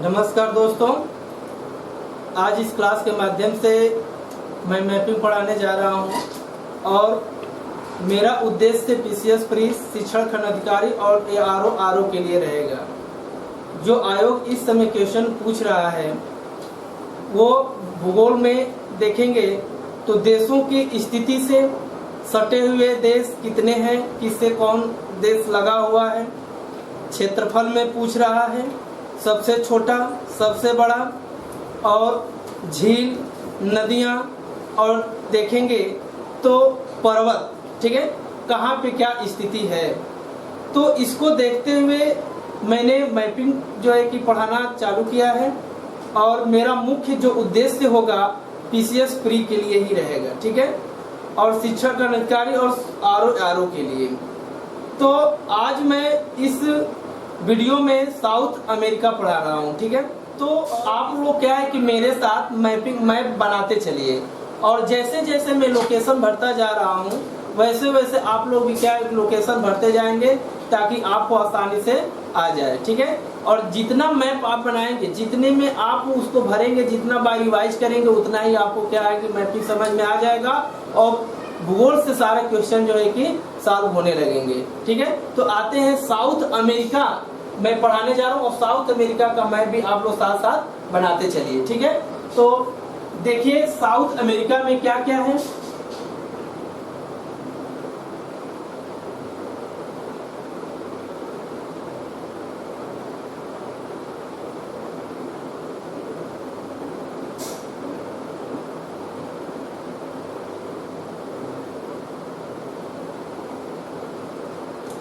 नमस्कार दोस्तों, आज इस क्लास के माध्यम से मैं मैपिंग पढ़ाने जा रहा हूं और मेरा उद्देश्य पीसीएस प्री शिक्षण खंड अधिकारी और एआरओ आरओ के लिए रहेगा। जो आयोग इस समय क्वेश्चन पूछ रहा है वो भूगोल में देखेंगे तो देशों की स्थिति से सटे हुए देश कितने हैं, किससे कौन देश लगा हुआ है, क्षेत्रफल में पूछ रहा है, सबसे छोटा सबसे बड़ा और झील नदियाँ और देखेंगे तो पर्वत, ठीक है, कहाँ पे क्या स्थिति है। तो इसको देखते हुए मैंने मैपिंग जो है कि पढ़ाना चालू किया है और मेरा मुख्य जो उद्देश्य होगा पीसीएस प्री के लिए ही रहेगा, ठीक है, और शिक्षक खंड अधिकारी और आरओ के लिए। तो आज मैं इस वीडियो में साउथ अमेरिका पढ़ा रहा हूँ, ठीक है। तो आप लोग क्या है कि मेरे साथ मैप बनाते चलिए और जैसे जैसे मैं लोकेशन भरता जा रहा हूँ वैसे वैसे आप लोग भी क्या है लोकेशन भरते जाएंगे ताकि आपको आसानी से आ जाए, ठीक है। और जितना मैप आप बनाएंगे, जितने में आप उसको भरेंगे, जितना बाय रिवाइज करेंगे उतना ही आपको क्या है कि मैपिंग समझ में आ जाएगा और भूगोल से सारे क्वेश्चन जो है कि सॉल्व होने लगेंगे, ठीक है। तो आते हैं साउथ अमेरिका मैं पढ़ाने जा रहा हूँ और साउथ अमेरिका का मैप भी आप लोग साथ साथ बनाते चलिए, ठीक है। तो देखिए साउथ अमेरिका में क्या क्या है।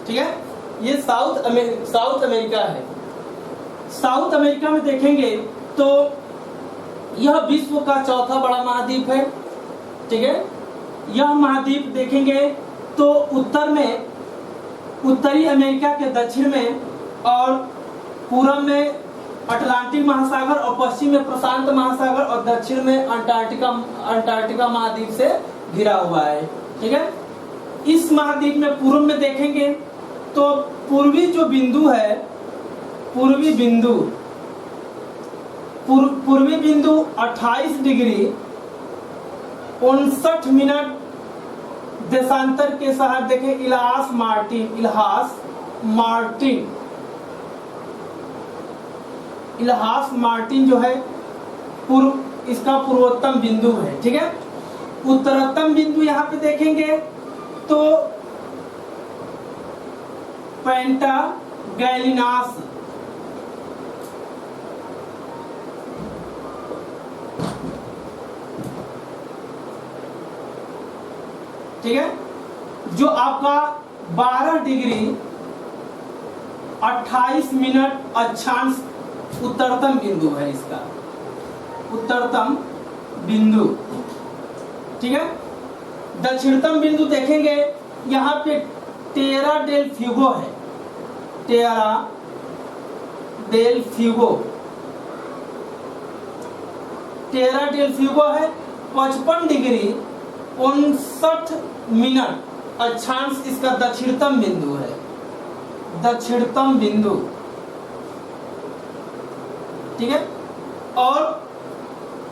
ठीक है, ये साउथ अमेरिका है। साउथ अमेरिका में देखेंगे तो यह विश्व का चौथा बड़ा महाद्वीप है, ठीक है। यह महाद्वीप देखेंगे तो उत्तर में उत्तरी अमेरिका के दक्षिण में और पूर्व में अटलांटिक महासागर और पश्चिम में प्रशांत महासागर और दक्षिण में अंटार्कटिका महाद्वीप से घिरा हुआ है, ठीक है। इस महाद्वीप में पूर्व में देखेंगे तो पूर्वी जो बिंदु है, पूर्वी बिंदु 28 डिग्री 59 देशांतर के साथ देखें इल्हास मार्टिन जो है इसका पूर्वोत्तम बिंदु है, ठीक है। उत्तरोत्तम बिंदु यहाँ पे देखेंगे तो पेंटा गैलिनास, ठीक है, जो आपका 12 डिग्री 28 मिनट अक्षांश उत्तरतम बिंदु है, इसका उत्तरतम बिंदु, ठीक है। दक्षिणतम बिंदु देखेंगे यहाँ पे टेरा डेल फ्यूगो है, टेरा डेल फ्यूगो है 55 डिग्री 59 मिनट अक्षांश इसका दक्षिणतम बिंदु है, दक्षिणतम बिंदु, ठीक है। और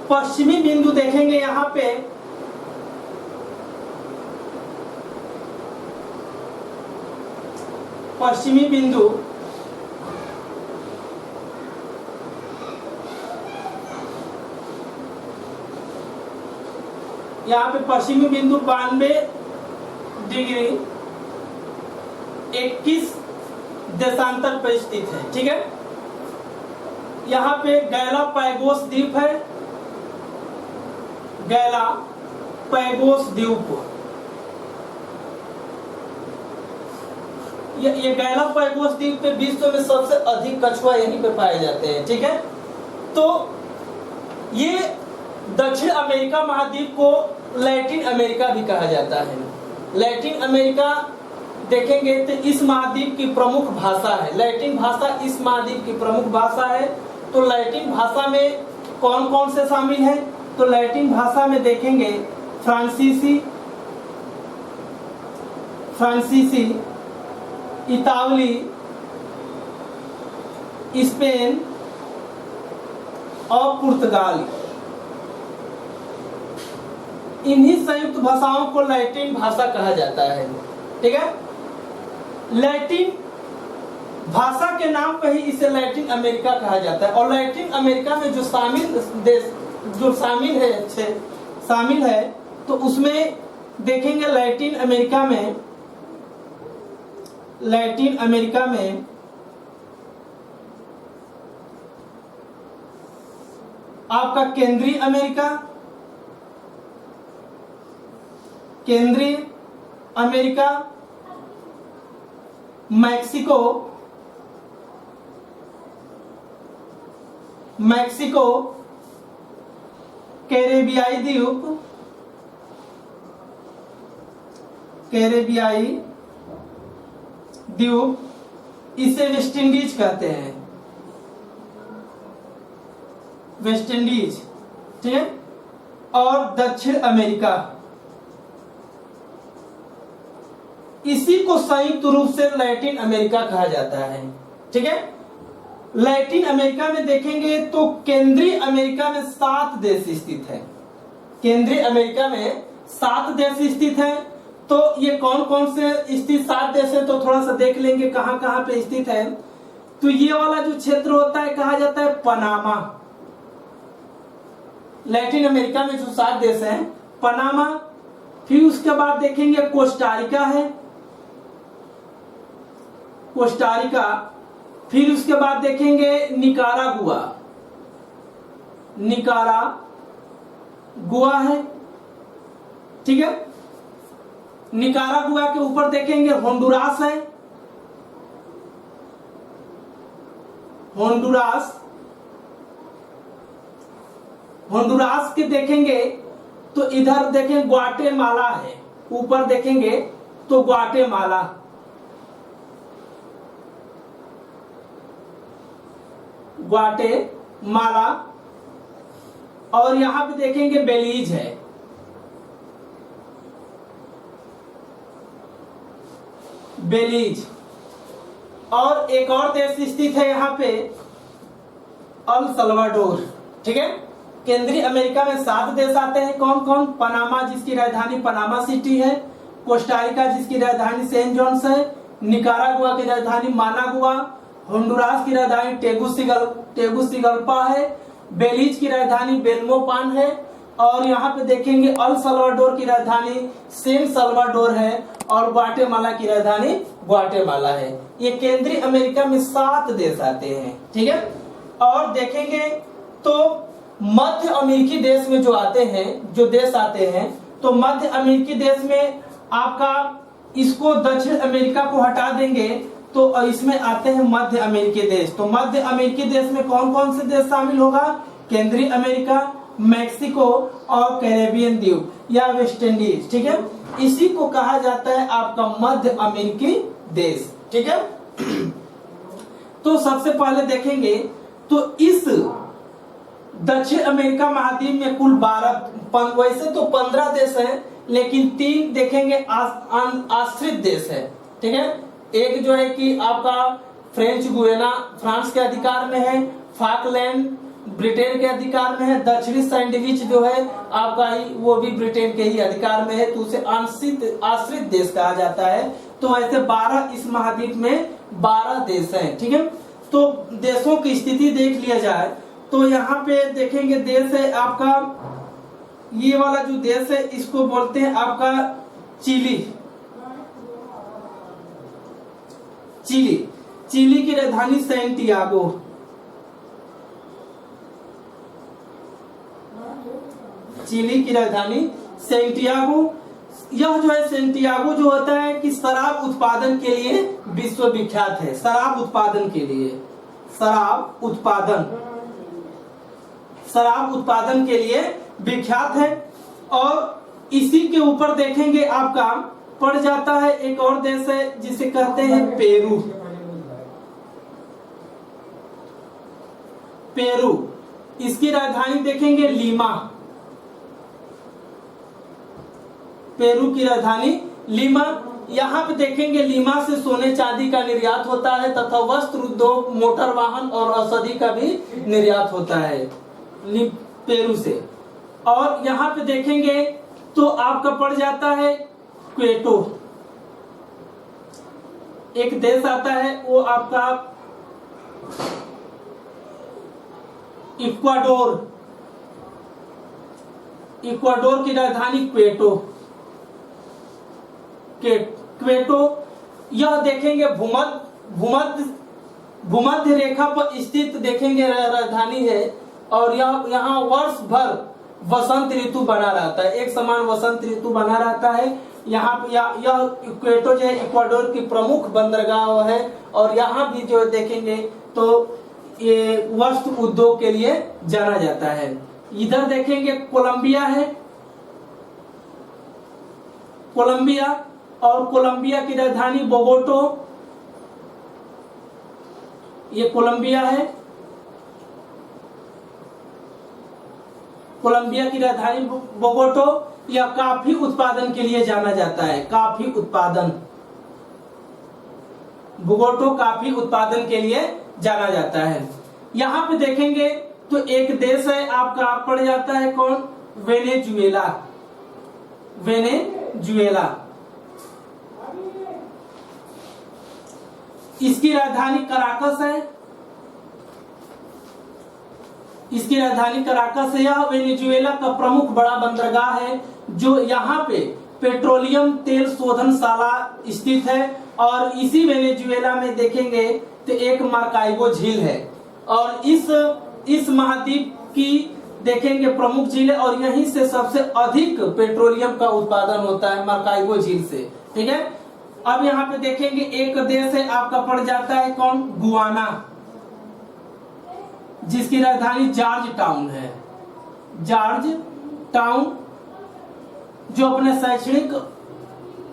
पश्चिमी बिंदु देखेंगे यहाँ पे पश्चिमी बिंदु यहाँ पे पश्चिमी बिंदु 92 डिग्री 21 देशांतर पर स्थित है, ठीक है। यहाँ पे गैलापागोस द्वीप है, गैलापागोस द्वीप, ये गैलापागोस द्वीप पे विश्व में सबसे अधिक कछुआ यहीं पे पाए जाते हैं, ठीक है। तो ये दक्षिण अमेरिका महाद्वीप को लैटिन अमेरिका भी कहा जाता है। लैटिन अमेरिका देखेंगे तो इस महाद्वीप की प्रमुख भाषा है, लैटिन भाषा इस महाद्वीप की प्रमुख भाषा है। तो लैटिन भाषा में कौन कौन से शामिल है, तो लैटिन भाषा में देखेंगे फ्रांसीसी, इतावली, स्पेन, और पुर्तगाली। इन्हीं संयुक्त भाषाओं को लैटिन भाषा कहा जाता है। ठीक है, लैटिन भाषा के नाम पर ही इसे लैटिन अमेरिका कहा जाता है। और लैटिन अमेरिका में जो शामिल देश जो शामिल है तो उसमें देखेंगे लैटिन अमेरिका में आपका केंद्रीय अमेरिका, मैक्सिको, कैरेबियाई द्वीप, इसे वेस्ट इंडीज कहते हैं, वेस्ट इंडीज। ठीक है, और दक्षिण अमेरिका, इसी को संयुक्त रूप से लैटिन अमेरिका कहा जाता है। ठीक है, लैटिन अमेरिका में देखेंगे तो केंद्रीय अमेरिका में 7 देश स्थित है। केंद्रीय अमेरिका में 7 देश स्थित है। तो ये कौन कौन से स्थित 7 देश है तो थोड़ा सा देख लेंगे कहां कहां पे स्थित है। तो ये वाला जो क्षेत्र होता है कहा जाता है पनामा। लैटिन अमेरिका में जो 7 देश हैं, पनामा। फिर उसके बाद देखेंगे कोस्टारिका है, कोस्टारिका। फिर उसके बाद देखेंगे निकारागुआ है। ठीक है, निकारागुआ के ऊपर देखेंगे होंडुरास है, होंडुरास के देखेंगे तो इधर देखें ग्वाटेमाला है, ऊपर देखेंगे तो ग्वाटेमाला। और यहां पे देखेंगे बेलीज है, और एक और देश स्थित है यहाँ पे अल सल्वाडोर। ठीक है, केंद्रीय अमेरिका में 7 देश आते हैं। कौन कौन? पनामा जिसकी राजधानी पनामा सिटी है, कोस्टारिका जिसकी राजधानी सेंट जॉन्स है, निकारागुआ की राजधानी मानागुआ, होंडुरास की राजधानी टेगुसिगल्पा है, बेलीज की राजधानी बेल्मोपान है, और यहाँ पे देखेंगे अल सल्वाडोर की राजधानी सेन सल्वाडोर है, और ग्वाटेमाला की राजधानी ग्वाटेमाला है। ये केंद्रीय अमेरिका में 7 देश आते हैं। ठीक है, और देखेंगे तो मध्य अमेरिकी देश में जो देश आते हैं, तो मध्य अमेरिकी देश में आपका इसको दक्षिण अमेरिका को हटा देंगे तो इसमें आते हैं मध्य अमेरिकी देश। तो मध्य अमेरिकी देश में कौन कौन से देश शामिल होगा? केंद्रीय अमेरिका, मैक्सिको और कैरेबियन द्वीप या वेस्ट इंडीज। ठीक है, इसी को कहा जाता है आपका मध्य अमेरिकी देश। ठीक है, तो सबसे पहले देखेंगे तो इस दक्षिण अमेरिका महाद्वीप में कुल 12, वैसे तो 15 देश हैं, लेकिन 3 देखेंगे आश्रित देश है। ठीक है, एक जो है कि आपका फ्रेंच गुयाना फ्रांस के अधिकार में है, फाकलैंड ब्रिटेन के अधिकार में है, दक्षिणी सैंडविच जो है आपका वो भी ब्रिटेन के ही अधिकार में है, तो उसे आश्रित देश कहा जाता है। तो ऐसे 12 इस महाद्वीप में 12 देश हैं। ठीक है, तो देशों की स्थिति देख लिया जाए तो यहाँ पे देखेंगे देश है आपका, ये वाला जो देश है इसको बोलते हैं आपका चिली की राजधानी सैंटियागो। चिली की राजधानी सैंटियागो। यह जो है सैंटियागो जो होता है कि शराब उत्पादन के लिए विश्व विख्यात है। शराब उत्पादन के लिए विख्यात है। और इसी के ऊपर देखेंगे आपका पड़ जाता है एक और देश है जिसे कहते हैं पेरू। इसकी राजधानी देखेंगे लीमा। पेरू की राजधानी लीमा। यहाँ पे देखेंगे लीमा से सोने चांदी का निर्यात होता है तथा वस्त्र उद्योग, मोटर वाहन और औषधि का भी निर्यात होता है। पेरू से। और यहाँ पे देखेंगे तो आपका पड़ जाता है क्वेटो, एक देश आता है वो आपका इक्वाडोर, इक्वाडोर की राजधानी क्वेटो, क्वेटो। यह देखेंगे भूमध्य रेखा पर स्थित देखेंगे राजधानी है, और यह यहाँ वर्ष भर वसंत ऋतु बना रहता है, एक समान वसंत ऋतु बना रहता है। यहाँ यह क्वेटो जो है इक्वाडोर की प्रमुख बंदरगाह है, और यहाँ भी जो देखेंगे तो ये वस्त्र उद्योग के लिए जाना जाता है। इधर देखेंगे कोलंबिया है, कोलंबिया, और कोलंबिया की राजधानी बोगोटो, ये कोलंबिया है। कोलंबिया की राजधानी बोगोटो। यह कॉफी उत्पादन के लिए जाना जाता है, कॉफी उत्पादन, बोगोटो कॉफी उत्पादन के लिए जाना जाता है। यहाँ पे देखेंगे तो एक देश है आपका, आप पड़ जाता है कौन, वेनेजुएला, वेनेजुएला। इसकी राजधानी कराकस है, इसकी राजधानी कराकस है। यह वेनेजुएला का प्रमुख बड़ा बंदरगाह है, जो यहाँ पे पेट्रोलियम तेल शोधनशाला स्थित है। और इसी वेनेजुएला में देखेंगे तो एक मार्काइबो झील है, और इस महाद्वीप की देखेंगे प्रमुख झील है, और यहीं से सबसे अधिक पेट्रोलियम का उत्पादन होता है, मार्काइबो झील से। ठीक है। अब यहाँ पे देखेंगे एक देश है आपका पड़ जाता है कौन, गुआना, जिसकी राजधानी जॉर्ज टाउन है, जॉर्ज टाउन, जो अपने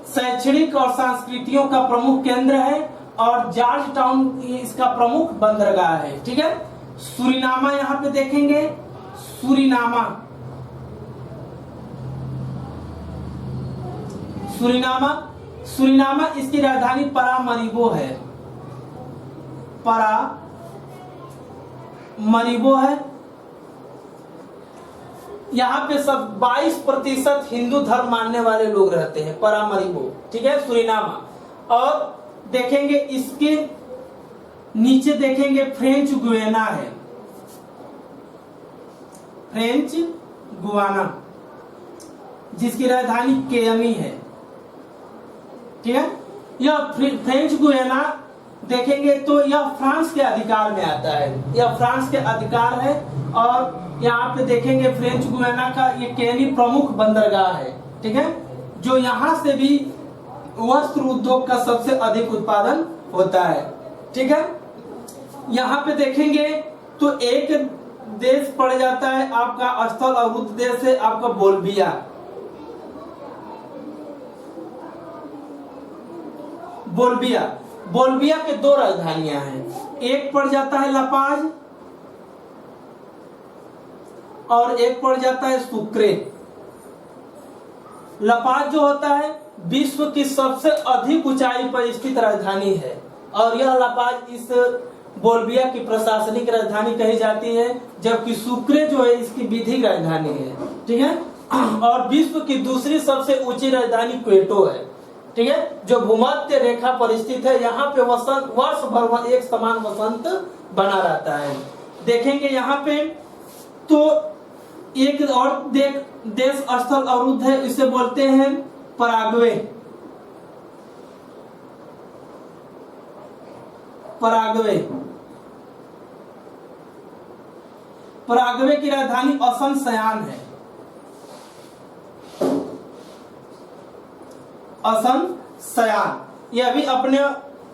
शैक्षणिक और संस्कृतियों का प्रमुख केंद्र है, और जॉर्ज टाउन इसका प्रमुख बंदरगाह है। ठीक है। सुरीनामा यहाँ पे देखेंगे, सुरीनामा, सुरीनामा, सुरीनामा इसकी राजधानी परामरीबो है, परामरीबो है। यहाँ पे सब 22% हिंदू धर्म मानने वाले लोग रहते हैं, परामरीबो। ठीक है, सुरीनामा। और देखेंगे इसके नीचे देखेंगे फ्रेंच गुयाना है, फ्रेंच गुयाना, जिसकी राजधानी केयमी है। ठीक है। यह फ्रेंच गुयाना देखेंगे तो यह फ्रांस के अधिकार में आता है, यह फ्रांस के अधिकार है। और यहाँ पे देखेंगे फ्रेंच गुयाना का ये केनी प्रमुख बंदरगाह है। ठीक है। जो यहाँ से भी वस्त्र उद्योग का सबसे अधिक उत्पादन होता है। ठीक है। यहाँ पे देखेंगे तो एक देश पड़ जाता है आपका स्थल अवरुद्ध देश है आपका बोल्विया, बोल्विया। बोल्विया के दो राजधानियां हैं, एक पड़ जाता है लापाज और एक पड़ जाता है सुक्रे। लापाज जो होता है विश्व की सबसे अधिक ऊंचाई पर स्थित राजधानी है, और यह लापाज इस बोल्विया की प्रशासनिक राजधानी कही जाती है, जबकि सुक्रे जो है इसकी विधिक राजधानी है। ठीक है। और विश्व की दूसरी सबसे ऊंची राजधानी क्वेटो है। ठीक है, जो भूमध्य रेखा पर स्थित है। यहाँ पे वसंत वर्ष भर एक समान वसंत बना रहता है। देखेंगे यहाँ पे तो एक और देश स्थल अवरुद्ध है, इसे बोलते हैं पराग्वे, पराग्वे। पराग्वे की राजधानी असन सयान है, असम सयान। यह भी अपने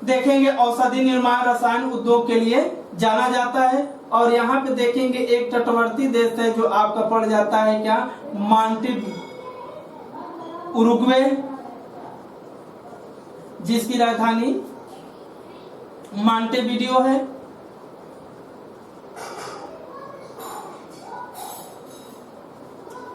देखेंगे औषधि निर्माण रसायन उद्योग के लिए जाना जाता है। और यहाँ पे देखेंगे एक तटवर्ती देश है जो आपका पड़ जाता है क्या, मांटे उरुग्वे, जिसकी राजधानी मांटेविडियो है।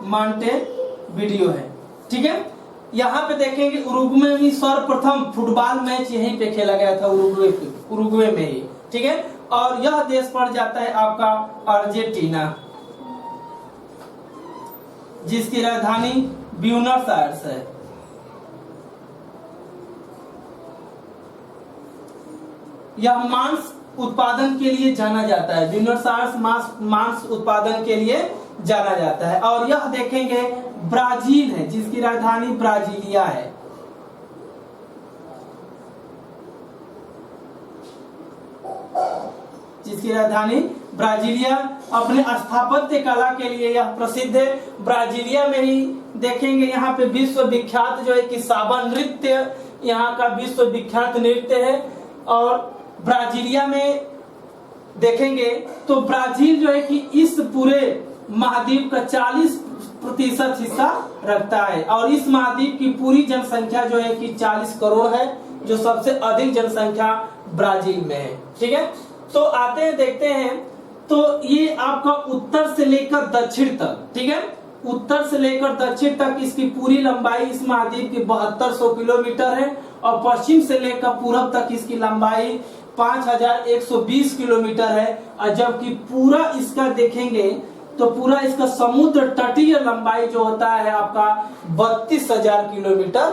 मांटेविडियो है। ठीक है। यहाँ पे देखेंगे उरुग्वे में सर्वप्रथम फुटबॉल मैच यहीं पे खेला गया था, उरुग्वे में ही। ठीक है। और यह देश पड़ जाता है आपका अर्जेंटीना, जिसकी राजधानी ब्यूनस आयर्स है। यह मांस उत्पादन के लिए जाना जाता है। ब्यूनस आयर्स मांस उत्पादन के लिए जाना जाता है। और यह देखेंगे ब्राजील है, जिसकी राजधानी ब्राजीलिया है। जिसकी राजधानी ब्राजीलिया, अपने स्थापत्य कला के लिए यह प्रसिद्ध है। ब्राजीलिया में ही देखेंगे यहाँ पे विश्व विख्यात जो है कि साबा नृत्य यहाँ का विश्व विख्यात नृत्य है। और ब्राजीलिया में देखेंगे तो ब्राजील जो है कि इस पूरे महाद्वीप का 40% हिस्सा रखता है। और इस महाद्वीप की पूरी जनसंख्या जो है कि 40 करोड़ है, जो सबसे अधिक जनसंख्या ब्राजील में है। ठीक है, तो आते हैं देखते हैं। तो ये आपका उत्तर से लेकर दक्षिण तक, ठीक है, उत्तर से लेकर दक्षिण तक इसकी पूरी लंबाई इस महाद्वीप की 7200 किलोमीटर है। और पश्चिम से लेकर पूरब तक इसकी लंबाई 5120 किलोमीटर है। और जबकि पूरा इसका देखेंगे तो पूरा इसका समुद्र तटीय लंबाई जो होता है आपका 32,000 किलोमीटर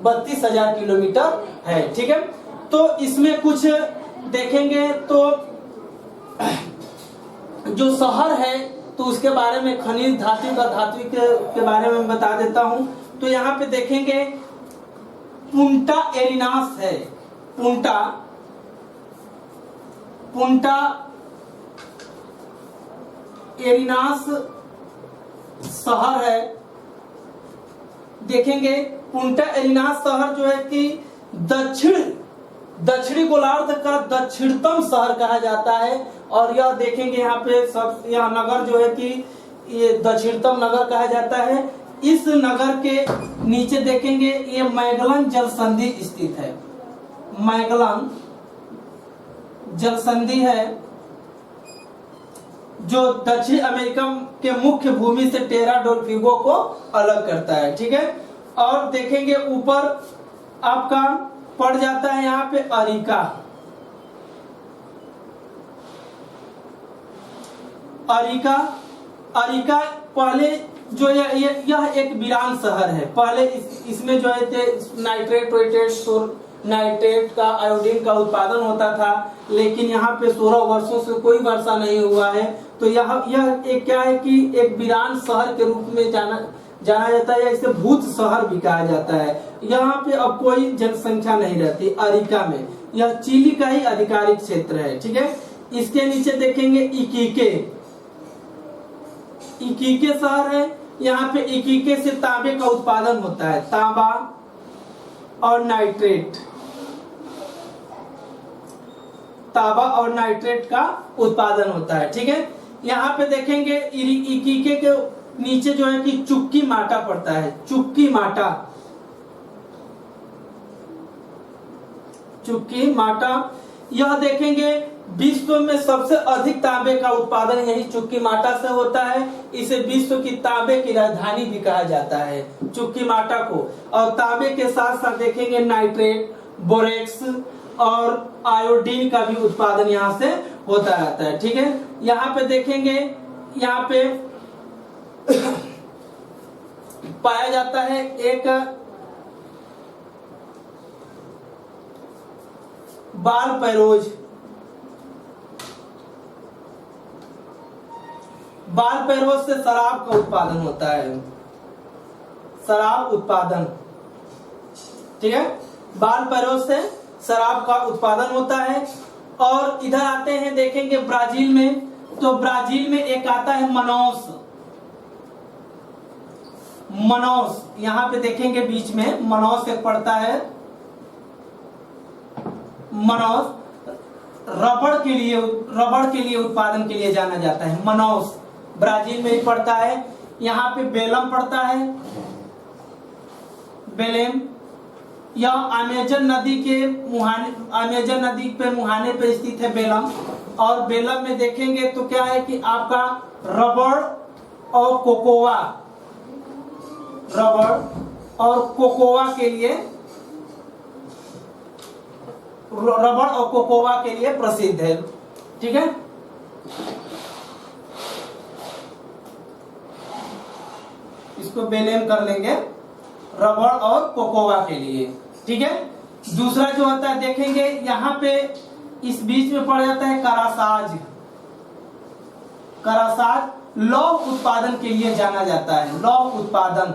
32,000 किलोमीटर है। ठीक है, तो इसमें कुछ देखेंगे तो जो शहर है तो उसके बारे में खनिज धातु के बारे में बता देता हूं। तो यहाँ पे देखेंगे पुंटा एरिनास है। पुंटा एरिनास शहर है। देखेंगे पुंटा एरिनास शहर जो है कि दक्षिणी गोलार्ध का दक्षिणतम शहर कहा जाता है। और यह देखेंगे यहाँ पे यह नगर जो है कि ये दक्षिणतम नगर कहा जाता है। इस नगर के नीचे देखेंगे ये मैगलन जल संधि स्थित है। मैगलन जल संधि है जो दक्षिण अमेरिका के मुख्य भूमि से टेरा डेल फ्यूगो को अलग करता है। ठीक है, और देखेंगे ऊपर आपका पड़ जाता है यहाँ पे अरिका। पहले जो यह एक वीरान शहर है। पहले इसमें जो है नाइट्रेट का आयोडीन का उत्पादन होता था, लेकिन यहाँ पे 16 वर्षों से कोई वर्षा नहीं हुआ है। तो यह एक क्या है कि एक वीरान शहर के रूप में जाना जाता है, या इसे भूत शहर भी कहा जाता है। यहाँ पे अब कोई जनसंख्या नहीं रहती अरिका में। यह चिली का ही आधिकारिक क्षेत्र है। ठीक है, इसके नीचे देखेंगे इकीके शहर है। यहाँ पे इकीके से तांबे का उत्पादन होता है। तांबा और नाइट्रेट का उत्पादन होता है। ठीक है, यहाँ पे देखेंगे इकीके के नीचे जो है कि चुक्की माटा पड़ता है। चुक्की माटा यह देखेंगे विश्व में सबसे अधिक तांबे का उत्पादन यही चुक्की माटा से होता है। इसे विश्व की तांबे की राजधानी भी कहा जाता है, चुक्की माटा को। और तांबे के साथ साथ देखेंगे नाइट्रेट, बोरेक्स और आयोडीन का भी उत्पादन यहाँ से होता रहता है। ठीक है, यहाँ पे देखेंगे यहाँ पे पाया जाता है एक बाल पैरोज से शराब का उत्पादन होता है। शराब उत्पादन, ठीक है, बाल पैरोज से शराब का उत्पादन होता है। और इधर आते हैं देखेंगे ब्राजील में। तो ब्राजील में एक आता है मनौस। यहाँ पे देखेंगे बीच में मनौस एक पड़ता है। मनौस रबड़ के लिए उत्पादन के लिए जाना जाता है। मनौस ब्राजील में ही पड़ता है। यहाँ पे बेलम पड़ता है। बेलेम यह अमेजन नदी पे मुहाने पे स्थित है बेलम। और बेलम में देखेंगे तो क्या है कि आपका रबड़ और कोकोवा के लिए प्रसिद्ध है। ठीक है, इसको बेलेम कर लेंगे रबड़ और कोकोआ के लिए। ठीक है, दूसरा जो होता है देखेंगे यहाँ पे इस बीच में पड़ जाता है करासाज। करासाज लौह उत्पादन के लिए जाना जाता है, लौह उत्पादन।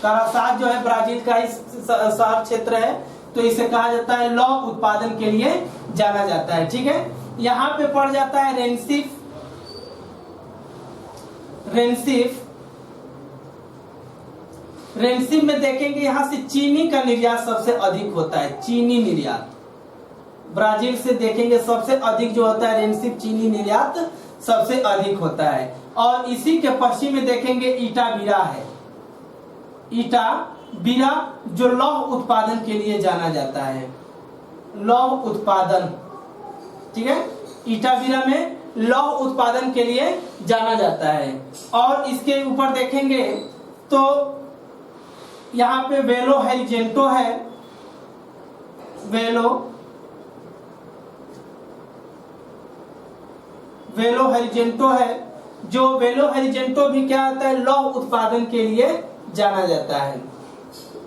करासाज जो है ब्राजील का इस शहर क्षेत्र है, तो इसे कहा जाता है लौह उत्पादन के लिए जाना जाता है। ठीक है, यहाँ पे पड़ जाता है रेनसिफ। रेनसिफ रेनसिफ में देखेंगे यहाँ से चीनी का निर्यात सबसे अधिक होता है, चीनी निर्यात ब्राजील से देखेंगे सबसे अधिक जो होता है रेनसिफ, चीनी निर्यात सबसे अधिक होता है। और इसी के पश्चिम में देखेंगे ईटाबीरा है, ईटाबीरा जो लौह उत्पादन के लिए जाना जाता है, लौह उत्पादन। ठीक है, ईटाबीरा में लौह उत्पादन के लिए जाना जाता है। और इसके ऊपर देखेंगे तो यहाँ पे वेलो हेरिजेंटो है, वेलो हेरिजेंटो है, जो वेलो हेरिजेंटो भी क्या आता है लौह उत्पादन के लिए जाना जाता है।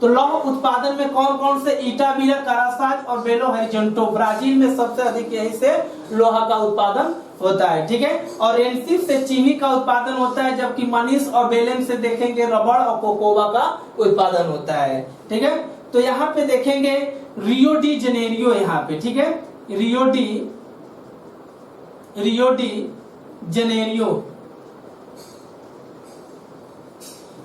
तो लौह उत्पादन में कौन कौन से ईटाबीरा, करासाज और वेलो हेरिजेंटो, ब्राजील में सबसे अधिक यहीं से लोहा का उत्पादन होता है। ठीक है, और रेनसिफ से चीनी का उत्पादन होता है, जबकि मनीष और बेलेम से देखेंगे रबड़ और कोकोआ का उत्पादन होता है। ठीक है, तो यहाँ पे देखेंगे रियो डी जनेरियो, यहाँ पे ठीक है रियो डी जनेरियो,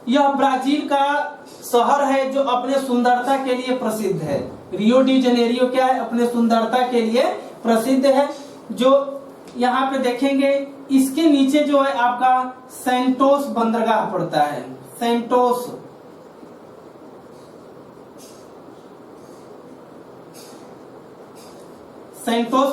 यह ब्राजील का शहर है जो अपने सुंदरता के लिए प्रसिद्ध है। रियो डी जनेरियो क्या है, अपने सुंदरता के लिए प्रसिद्ध है। जो यहाँ पे देखेंगे इसके नीचे जो है आपका सेंटोस बंदरगाह पड़ता है, सेंटोस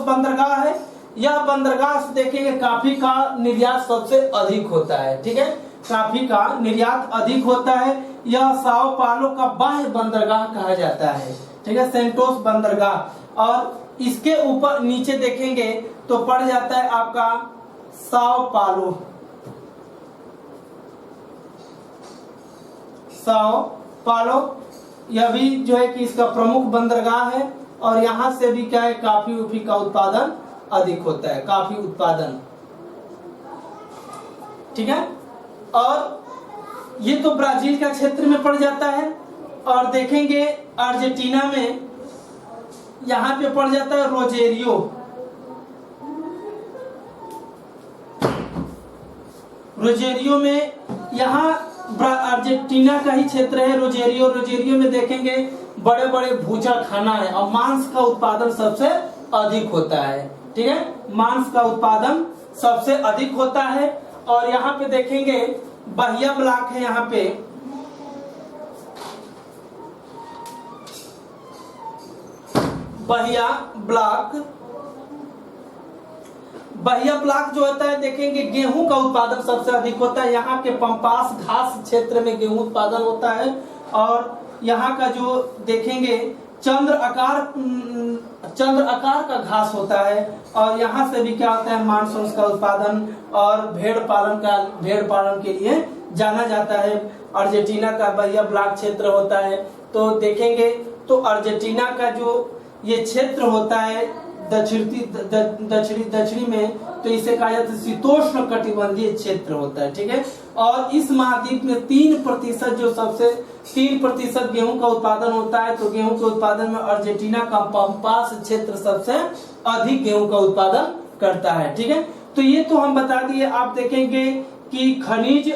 बंदरगाह है। यह बंदरगाह से देखेंगे कॉफी का निर्यात सबसे अधिक होता है। ठीक है, कॉफी का निर्यात अधिक होता है। यह साओ पालो का बाह्य बंदरगाह कहा जाता है। ठीक है, सेंटोस बंदरगाह। और इसके ऊपर नीचे देखेंगे तो पड़ जाता है आपका साओ पालो, यह भी जो है कि इसका प्रमुख बंदरगाह है। और यहाँ से भी क्या है कॉफी उफी का उत्पादन अधिक होता है, कॉफी उत्पादन। ठीक है, और ये तो ब्राजील का क्षेत्र में पड़ जाता है। और देखेंगे अर्जेंटीना में यहाँ पे पड़ जाता है रोजेरियो, रोजेरियो में यहाँ अर्जेंटीना का ही क्षेत्र है रोजेरियो। रोजेरियो में देखेंगे बड़े बड़े भूचा खाना है और मांस का उत्पादन सबसे अधिक होता है। ठीक है, मांस का उत्पादन सबसे अधिक होता है। और यहाँ पे देखेंगे बहिया ब्लॉक है, यहाँ पे बहिया ब्लॉक जो होता है देखेंगे गेहूं का उत्पादन सबसे अधिक होता है। यहाँ के पंपास घास क्षेत्र में गेहूं उत्पादन होता है। और यहाँ का जो देखेंगे चंद्र आकार का घास होता है। और यहाँ से भी क्या होता है मांस का उत्पादन और भेड़ पालन के लिए जाना जाता है। अर्जेंटीना का बहिया ब्लॉक क्षेत्र होता है। तो देखेंगे तो अर्जेंटीना का जो ये क्षेत्र होता है दक्षिणी में, तो इसे कहा जाता है शीतोष्ण कटिबंधीय क्षेत्र होता है। ठीक है, और इस महाद्वीप में 3% गेहूं का उत्पादन होता है। तो गेहूं के उत्पादन में अर्जेंटीना का पंपास क्षेत्र सबसे अधिक गेहूं का उत्पादन करता है। ठीक है, तो ये तो हम बता दिए। आप देखेंगे कि खनिज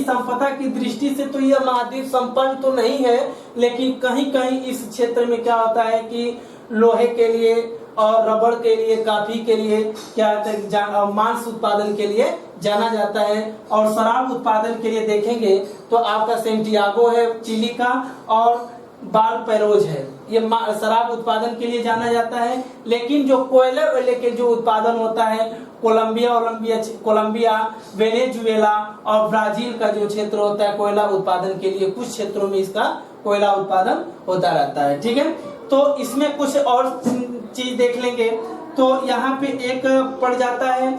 संपदा की दृष्टि से तो यह महाद्वीप संपन्न तो नहीं है, लेकिन कहीं कहीं इस क्षेत्र में क्या होता है कि लोहे के लिए और रबड़ के लिए, कॉफी के लिए क्या मांस उत्पादन के लिए जाना जाता है। और शराब उत्पादन के लिए देखेंगे तो आपका सेंटियागो है चिली का और बालपैरोज है, ये शराब उत्पादन के लिए जाना जाता है। लेकिन जो कोयले के जो उत्पादन होता है कोलंबिया, वेनेजुएला और ब्राजील का जो क्षेत्र होता है कोयला उत्पादन के लिए, कुछ क्षेत्रों में इसका कोयला उत्पादन होता रहता है। ठीक है, तो इसमें कुछ और चीज देख लेंगे। तो यहाँ पे एक पड़ जाता है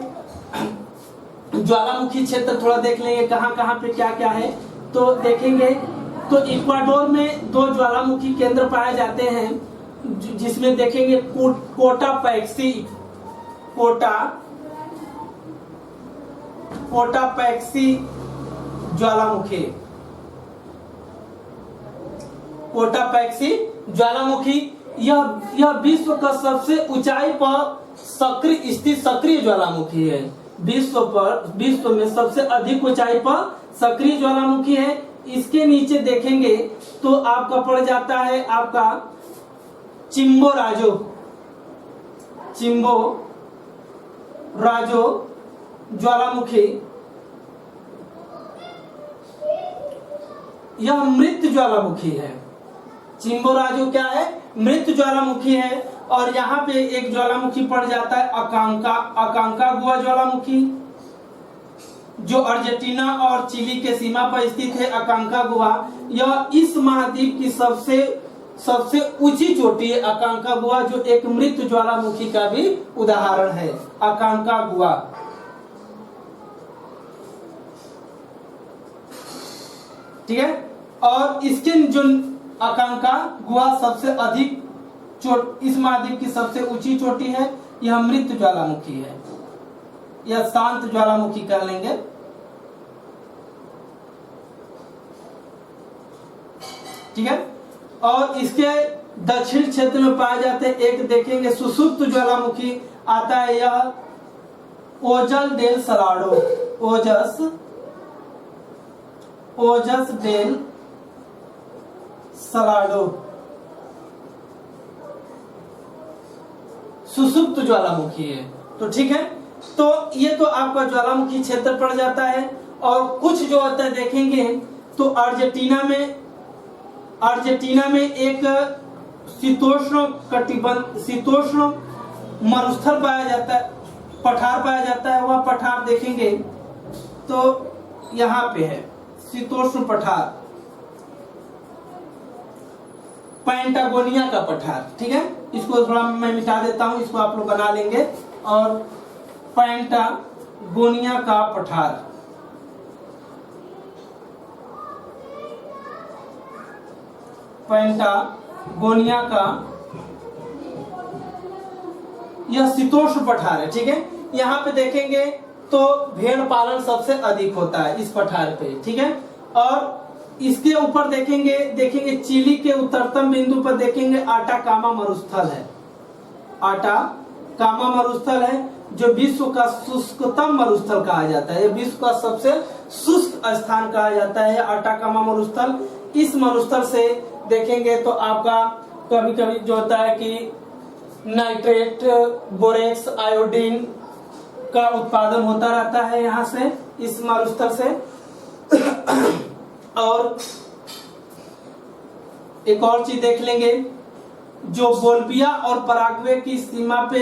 ज्वालामुखी क्षेत्र थोड़ा देख लेंगे कहाँ कहाँ पे क्या क्या है। तो देखेंगे तो इक्वाडोर में 2 ज्वालामुखी केंद्र पाए जाते हैं, जिसमें देखेंगे कोटापैक्सी ज्वालामुखी। कोटापैक्सी ज्वालामुखी यह विश्व का सबसे ऊंचाई पर सक्रिय ज्वालामुखी है। विश्व में सबसे अधिक ऊंचाई पर सक्रिय ज्वालामुखी है। इसके नीचे देखेंगे तो आपका पड़ जाता है आपका चिम्बोराजो ज्वालामुखी। यह मृत ज्वालामुखी है। चिम्बोराजो क्या है? मृत ज्वालामुखी है। और यहाँ पे एक ज्वालामुखी पड़ जाता है अकांकागुआ ज्वालामुखी, जो अर्जेंटीना और चिली के सीमा पर स्थित है। अकांकागुआ यह इस महाद्वीप की सबसे ऊंची चोटी है। अकांकागुआ जो एक मृत ज्वालामुखी का भी उदाहरण है। अकांकागुआ ठीक है। और इसके जो अकांकागुआ सबसे अधिक इस महाद्वीप की सबसे ऊंची चोटी है। यह मृत ज्वालामुखी है, यह शांत ज्वालामुखी कर लेंगे। ठीक है। और इसके दक्षिण क्षेत्र में पाए जाते हैं, एक देखेंगे सुसुप्त ज्वालामुखी आता है। यह ओजस डेल सलाडो सुसुप्त ज्वालामुखी है। तो ठीक है, तो ये तो आपका ज्वालामुखी क्षेत्र पड़ जाता है। और कुछ जो होता है देखेंगे तो अर्जेंटीना में एक शीतोष्ण मरुस्थल पाया जाता है, पठार पाया जाता है। वह पठार देखेंगे तो यहाँ पे है शीतोष्ण पठार, पैंटागोनिया का पठार। ठीक है, इसको थोड़ा मैं मिटा देता हूं, इसको आप लोग बना लेंगे। और पैंटागोनिया का पठार, पैंटागोनिया का यह शीतोष्ण पठार है। ठीक है, यहाँ पे देखेंगे तो भेड़ पालन सबसे अधिक होता है इस पठार पे। ठीक है। और इसके ऊपर देखेंगे चिली के उत्तरतम बिंदु पर देखेंगे आटाकामा मरुस्थल है। आटाकामा मरुस्थल है जो विश्व का शुष्कतम मरुस्थल कहा जाता है। विश्व का सबसे शुष्क स्थान कहा जाता है आटाकामा मरुस्थल। इस मरुस्थल से देखेंगे तो आपका कभी कभी जो होता है कि नाइट्रेट, बोरेक्स, आयोडीन का उत्पादन होता रहता है यहाँ से, इस मरुस्थल से। और एक और चीज देख लेंगे, जो बोल्विया और पराग्वे की सीमा पे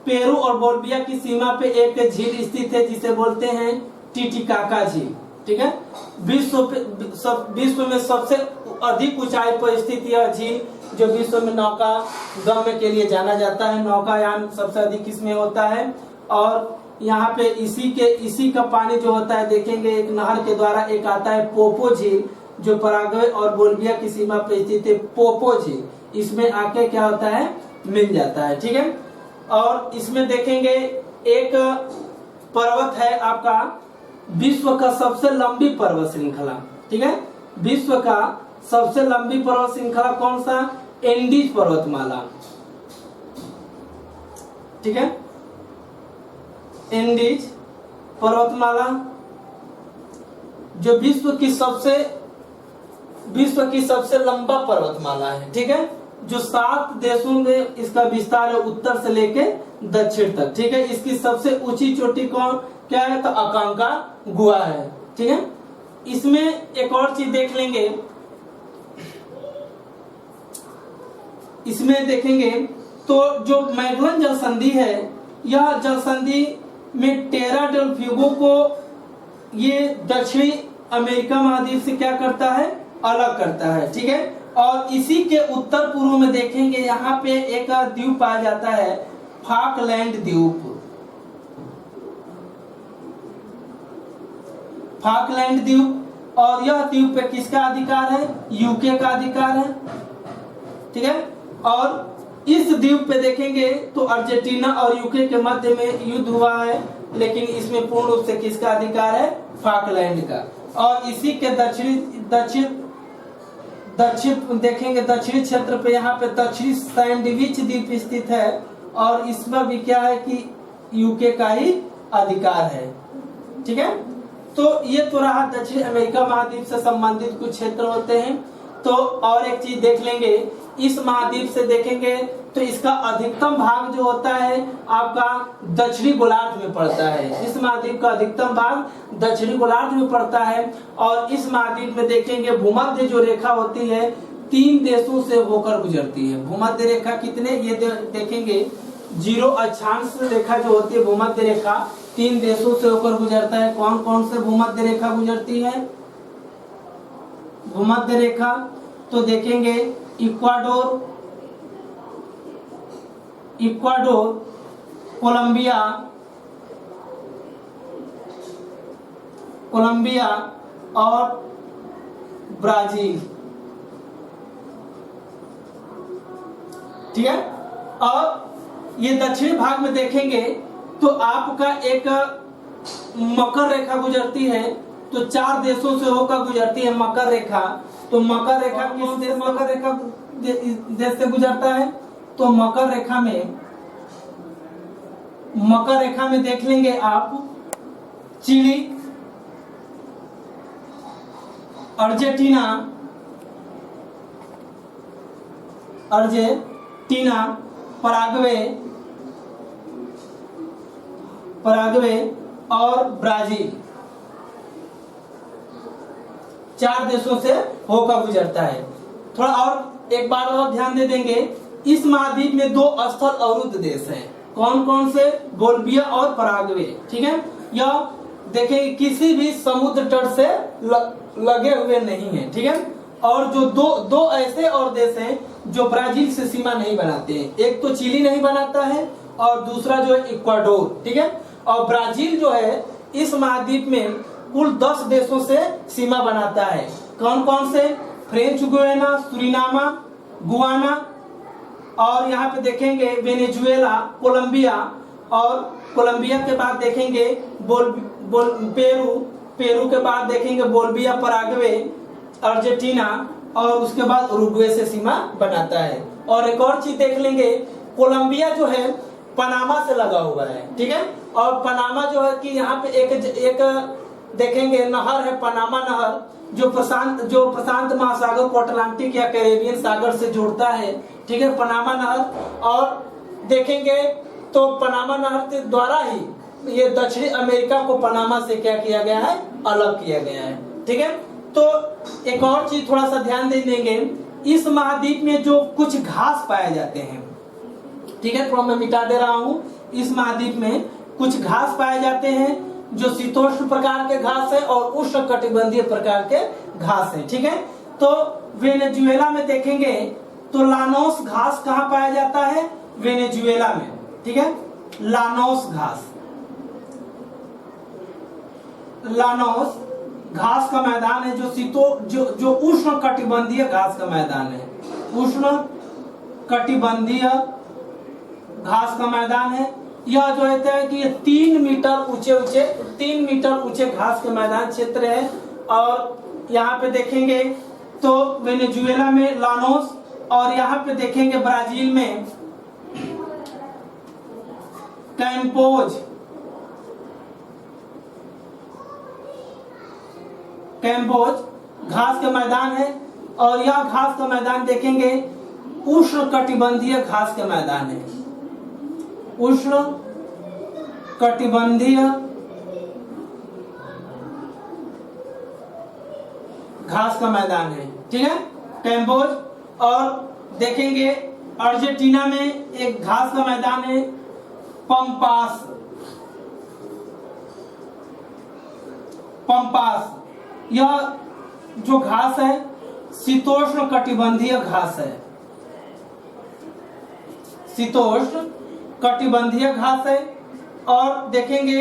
पेरू और बोल्विया की सीमा पे एक झील स्थित है जिसे बोलते हैं टिटिकाका झील। ठीक है, विश्व में सबसे अधिक ऊंचाई पर स्थित यह झील, जो विश्व में नौका गम्य के लिए जाना जाता है। नौकायान सबसे अधिक इसमें होता है। और यहाँ पे इसी का पानी जो होता है देखेंगे एक नहर के द्वारा एक आता है पोपो झील, जो पराग्वे और बोल्विया की सीमा पे स्थित है। पोपो झील इसमें आके क्या होता है, मिल जाता है। ठीक है। और इसमें देखेंगे एक पर्वत है आपका विश्व का सबसे लंबी पर्वत श्रृंखला। ठीक है, विश्व का सबसे लंबी पर्वत श्रृंखला कौन सा? एंडीज पर्वतमाला। ठीक है, एंडीज पर्वतमाला जो विश्व की सबसे लंबा पर्वतमाला है। ठीक है, जो 7 देशों में इसका विस्तार है, उत्तर से लेके दक्षिण तक। ठीक है, इसकी सबसे ऊंची चोटी कौन क्या है? तो अकांकागुआ है। ठीक है, इसमें एक और चीज देख लेंगे, इसमें देखेंगे तो जो मैगलन जल संधि है, यह जल संधि में टेरा डेल फ्यूगो को ये दक्षिणी अमेरिका महाद्वीप से क्या करता है? अलग करता है। ठीक है, और इसी के उत्तर पूर्व में देखेंगे यहाँ पे एक द्वीप पाया जाता है, फाकलैंड द्वीप। फाकलैंड द्वीप, और यह द्वीप पे किसका अधिकार है? यूके का अधिकार है। ठीक है, और इस द्वीप पे देखेंगे तो अर्जेंटीना और यूके के मध्य में युद्ध हुआ है, लेकिन इसमें पूर्ण रूप से किसका अधिकार है? फाकलैंड का। और इसी के दक्षिण देखेंगे, दक्षिणी क्षेत्र पे यहाँ पे दक्षिणी सैंडविच द्वीप स्थित है, और इसमें भी क्या है कि यूके का ही अधिकार है। ठीक है, तो ये तो रहा दक्षिण अमेरिका महाद्वीप से संबंधित कुछ क्षेत्र होते हैं। तो और एक चीज देख लेंगे, इस महाद्वीप से देखेंगे तो इसका अधिकतम भाग जो होता है आपका दक्षिणी गोलार्ध में पड़ता है। इस महाद्वीप का अधिकतम भाग दक्षिणी गोलार्ध में पड़ता है, और इस महाद्वीप में देखेंगे भूमध्य जो रेखा होती है 3 देशों से होकर गुजरती है। भूमध्य रेखा कितने, ये देखेंगे 0 अक्षांश रेखा जो होती है भूमध्य रेखा 3 देशों से होकर गुजरता है। कौन कौन से भूमध्य रेखा गुजरती है? भूमध्य रेखा तो देखेंगे इक्वाडोर, कोलंबिया और ब्राजील। ठीक है, और ये दक्षिण भाग में देखेंगे तो आपका एक मकर रेखा गुजरती है, तो 4 देशों से होकर गुजरती है मकर रेखा। तो मकर रेखा किस देश, मकर रेखा देश से गुजरता है? तो मकर रेखा में देख लेंगे आप चिली, अर्जेंटीना, पराग्वे और ब्राजील, 4 देशों से होकर गुजरता है। थोड़ा और एक बार और ध्यान दे देंगे, इस महाद्वीप में 2 स्थल अवरुद्ध देश हैं। कौन कौन से? बोलिविया और पराग्वे। ठीक है, यह देखेंगे किसी भी समुद्र तट से लगे हुए नहीं है। ठीक है, और जो दो ऐसे और देश हैं जो ब्राजील से सीमा नहीं बनाते हैं, एक तो चिली नहीं बनाता है और दूसरा जो है इक्वाडोर। ठीक है, और ब्राजील जो है इस महाद्वीप में कुल 10 देशों से सीमा बनाता है। कौन कौन से? फ्रेंच गुयाना, सुरिनामा, गुआना, और यहाँ पे देखेंगे वेनेजुएला, कोलंबिया, और कोलंबिया के बाद देखेंगे पेरू के बाद देखेंगे बोलिविया, पराग्वे, अर्जेंटीना, और उसके बाद उरुग्वे से सीमा बनाता है। और एक और चीज देख लेंगे, कोलंबिया जो है पनामा से लगा हुआ है। ठीक है, और पनामा जो है कि यहाँ पे एक देखेंगे नहर है, पनामा नहर, जो प्रशांत महासागर को अटलांटिक या कैरेबियन सागर से जोड़ता है। ठीक है, पनामा नहर। और देखेंगे तो पनामा नहर के द्वारा ही ये दक्षिणी अमेरिका को पनामा से क्या किया गया है? अलग किया गया है। ठीक है, तो एक और चीज थोड़ा सा ध्यान दे देंगे, इस महाद्वीप में जो कुछ घास पाए जाते हैं। ठीक है, थोड़ा मैं मिटा दे रहा हूँ। इस महाद्वीप में कुछ घास पाए जाते हैं जो शीतोष्ण प्रकार के घास है और उष्ण कटिबंधीय प्रकार के घास है। ठीक है, तो वेनेजुएला में देखेंगे तो लानोस घास कहाँ पाया जाता है? वेनेजुएला में। ठीक है, लानोस घास का मैदान है, जो उष्ण कटिबंधीय घास का मैदान है। उष्ण कटिबंधीय घास का मैदान है। यह जो है कि ये 3 मीटर ऊंचे घास के मैदान क्षेत्र है। और यहाँ पे देखेंगे तो वेनेजुएला में लानोस, और यहाँ पे देखेंगे ब्राजील में कैम्पोज घास का मैदान है। और यह घास का मैदान देखेंगे उष्ण कटिबंधीय घास का मैदान है। उष्ण कटिबंधीय घास का मैदान है। ठीक है, कैम्पोज। और देखेंगे अर्जेंटीना में एक घास का मैदान है, पंपास। यह जो घास है शीतोष्ण कटिबंधीय घास है। शीतोष्ण कटिबंधीय घास है। और देखेंगे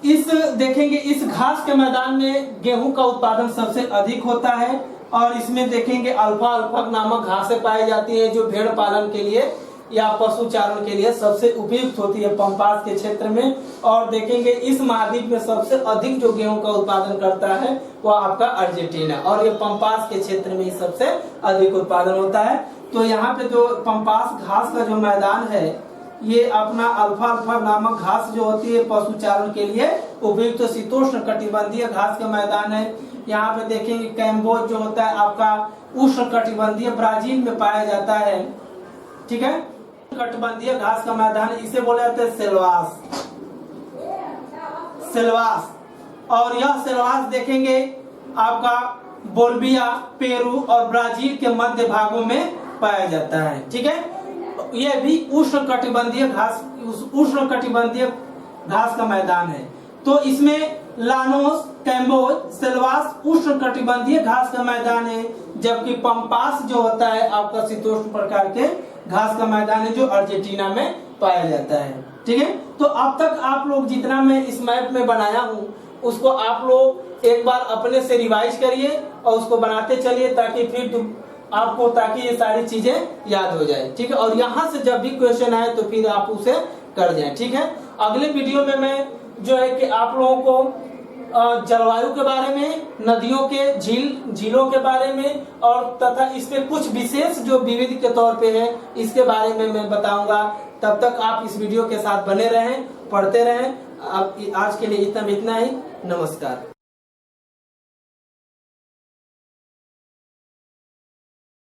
इस देखेंगे इस घास के मैदान में गेहूं का उत्पादन सबसे अधिक होता है और इसमें देखेंगे अल्फा अल्फा नामक घासें पाई जाती है जो भेड़ पालन के लिए या पशु चारण के लिए सबसे उपयुक्त होती है पंपास के क्षेत्र में। और देखेंगे इस महाद्वीप में सबसे अधिक जो गेहूं का उत्पादन करता है वो आपका अर्जेंटीना और ये पंपास के क्षेत्र में ही सबसे अधिक उत्पादन होता है। तो यहाँ पे जो पंपास घास का जो मैदान है ये अपना अल्फा अल्फा नामक घास जो होती है पशु चारण के लिए उपयुक्त तो शीतोष्ण कटिबंधीय घास का मैदान है। यहाँ पे देखेंगे कैम्बोज जो होता है आपका उष्ण कटिबंधीय ब्राजील में पाया जाता है, ठीक है। कटिबंधीय घास का मैदान इसे बोले जाते हैं सेल्वास, सेल्वास। और यह सेल्वास देखेंगे आपका बोलिविया, पेरू और ब्राजील के मध्य भागों में पाया जाता है, ठीक है। यह भी उष्ण कटिबंधीय घास का मैदान है। तो इसमें लानोस, कैम्बोज, सेल्वास उष्ण कटिबंधीय घास का मैदान है, जबकि पंपास जो होता है आपका शीतोष्ण प्रकार के घास का मैदान है जो अर्जेंटीना में पाया जाता है, ठीक है। तो अब तक आप लोग जितना मैं इस मैप में बनाया हूँ उसको आप लोग एक बार अपने से रिवाइज करिए और उसको बनाते चलिए ताकि फिर आपको ताकि ये सारी चीजें याद हो जाए, ठीक है। और यहाँ से जब भी क्वेश्चन आए तो फिर आप उसे कर जाए, ठीक है। अगले वीडियो में मैं जो है कि आप लोगों को जलवायु के बारे में, नदियों के झीलों के बारे में और तथा इस पे कुछ विशेष जो विविध के तौर पे है इसके बारे में मैं बताऊंगा। तब तक आप इस वीडियो के साथ बने रहें, पढ़ते रहें। आज के लिए इतना ही। नमस्कार।